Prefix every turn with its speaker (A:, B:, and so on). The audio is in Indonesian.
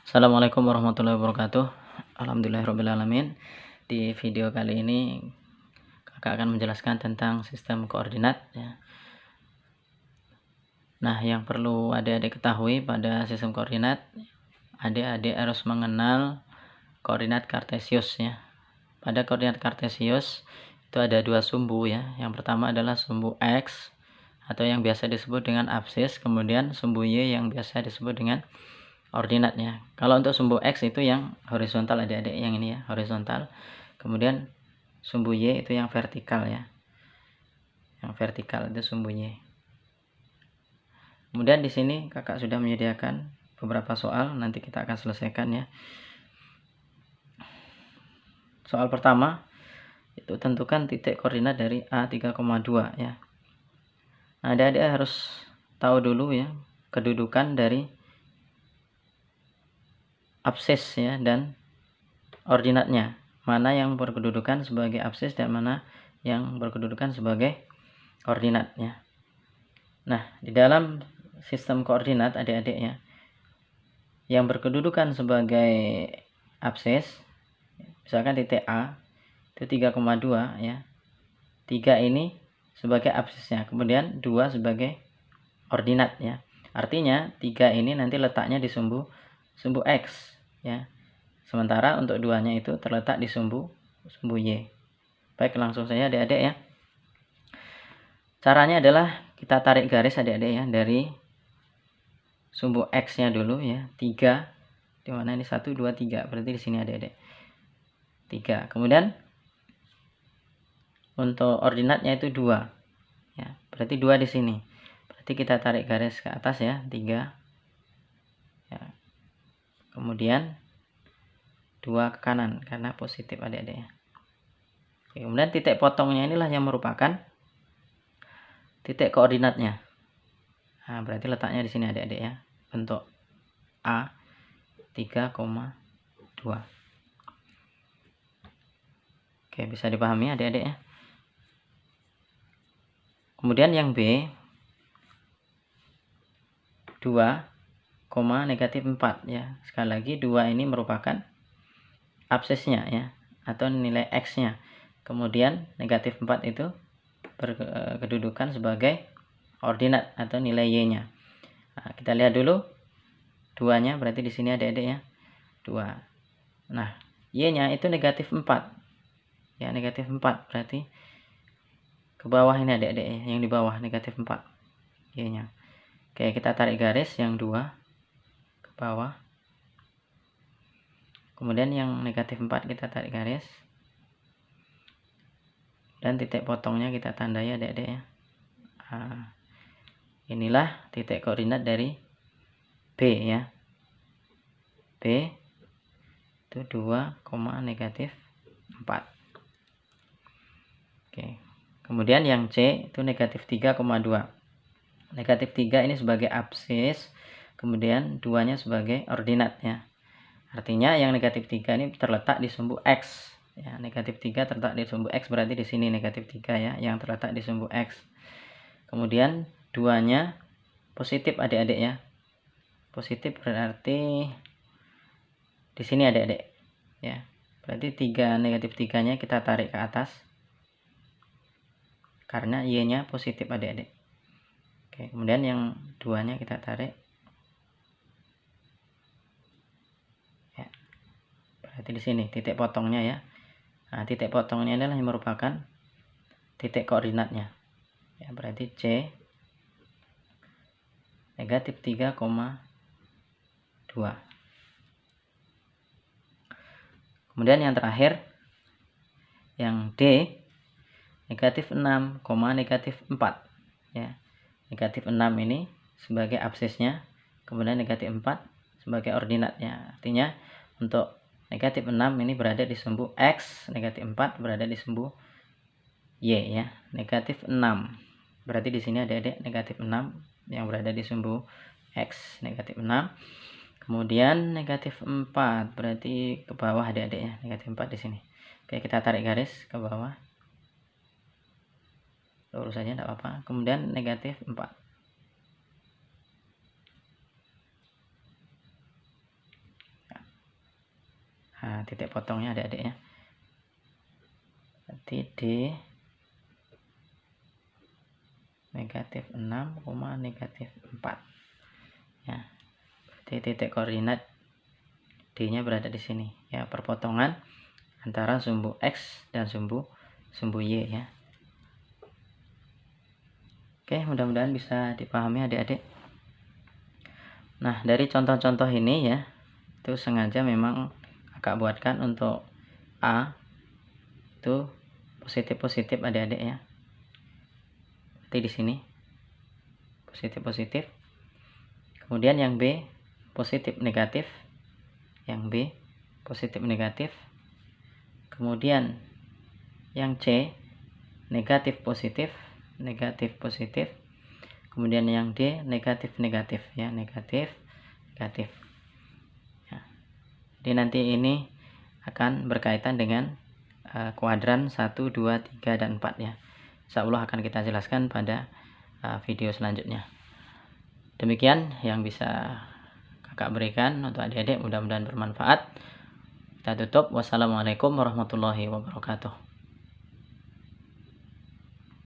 A: Assalamualaikum warahmatullahi wabarakatuh. Alhamdulillahirrabbilalamin. Di video kali ini kakak akan menjelaskan tentang sistem koordinat ya. Nah, yang perlu adik-adik ketahui pada sistem koordinat, adik-adik harus mengenal koordinat kartesius ya. Pada koordinat kartesius itu ada dua sumbu ya. Yang pertama adalah sumbu X atau yang biasa disebut dengan absis, kemudian sumbu Y yang biasa disebut dengan ordinatnya. Kalau untuk sumbu X itu yang horizontal, adik-adik, yang ini ya, horizontal. Kemudian sumbu Y itu yang vertikal ya. Yang vertikal itu sumbu Y. Kemudian di sini kakak sudah menyediakan beberapa soal, nanti kita akan selesaikan ya. Soal pertama itu tentukan titik koordinat dari A 3,2 ya. Nah, adik-adik harus tahu dulu ya kedudukan dari absis ya dan ordinatnya. Mana yang berkedudukan sebagai absis dan mana yang berkedudukan sebagai ordinatnya. Nah, di dalam sistem koordinat adik-adik ya, yang berkedudukan sebagai absis, misalkan titik A itu 3,2 ya. 3 ini sebagai absisnya, kemudian 2 sebagai ordinat ya. Artinya 3 ini nanti letaknya di sumbu X ya. Sementara untuk 2-nya itu terletak di sumbu Y. Baik, langsung saja adik-adik ya. Caranya adalah kita tarik garis adik-adik ya dari sumbu X-nya dulu ya, 3. Di mana ini 1 2 3. Berarti di sini adik-adik. 3. Kemudian untuk ordinatnya itu 2. Ya, berarti 2 di sini. Berarti kita tarik garis ke atas ya, 3. Ya. Kemudian 2 ke kanan karena positif adik-adik ya. Oke, kemudian titik potongnya inilah yang merupakan titik koordinatnya. Nah, berarti letaknya di sini adik-adik ya. Bentuk A 3,2. Oke, bisa dipahami adik-adik ya. Kemudian yang B 2, negatif 4 ya. Sekali lagi 2 ini merupakan absisnya ya, atau nilai X-nya. Kemudian negatif 4 itu berkedudukan sebagai ordinat atau nilai Y-nya. Nah, kita lihat dulu 2-nya, berarti di sini adik-adik ya. 2. Nah, Y-nya itu negatif 4. Ya, negatif 4 berarti ke bawah ini adik-adik ya, yang di bawah negatif 4 Y-nya. Oke, kita tarik garis yang 2 ke bawah. Kemudian yang negatif 4 kita tarik garis. Dan titik potongnya kita tandai adik-adik ya. Nah, inilah titik koordinat dari B ya. B itu 2, negatif 4. Oke. Kemudian yang C itu negatif 3,2. Negatif 3 ini sebagai absis, kemudian 2-nya sebagai ordinat ya. Artinya yang negatif 3 ini terletak di sumbu X. Ya, negatif 3 terletak di sumbu X, berarti di sini negatif 3 ya, yang terletak di sumbu X. Kemudian 2-nya positif adik-adik ya. Positif berarti di sini adik-adik ya. Berarti 3 negatif 3-nya kita tarik ke atas. Karena Y-nya positif adik-adik. Oke, kemudian yang 2-nya kita tarik. Ya. Berarti di sini titik potongnya ya. Nah, titik potongnya adalah yang merupakan titik koordinatnya. Ya, berarti C negatif 3,2. Kemudian yang terakhir yang D negatif 6, negatif 4 ya. Negatif 6 ini sebagai absisnya, kemudian negatif 4 sebagai ordinatnya. Artinya untuk negatif 6 ini berada di sumbu X, negatif 4 berada di sumbu Y ya. Negatif 6 berarti di sini ada negatif 6 yang berada di sumbu X, negatif 6. Kemudian negatif 4 berarti ke bawah adik-adik ya, negatif 4 di sini. Oke, kita tarik garis ke bawah. Lurus saja tidak apa-apa. Kemudian negatif 4. titik potongnya adik-adik ya. Berarti D negatif 6, negatif 4 ya. Berarti titik koordinat D nya berada di sini ya, perpotongan antara sumbu X dan sumbu Y ya. Oke, mudah-mudahan bisa dipahami adik-adik. Nah, dari contoh-contoh ini ya, itu sengaja memang kakak buatkan untuk A itu positif-positif adik-adik ya. Berarti di sini positif-positif. Kemudian yang B positif negatif. Yang B positif negatif. Kemudian yang C negatif positif, negatif positif. Kemudian yang D negatif negatif ya, negatif negatif ya. Jadi nanti ini akan berkaitan dengan kuadran 1, 2, 3, dan 4 ya. Insyaallah akan kita jelaskan pada video selanjutnya. Demikian yang bisa kakak berikan untuk adik-adik, mudah-mudahan bermanfaat. Kita tutup. Wassalamualaikum warahmatullahi wabarakatuh.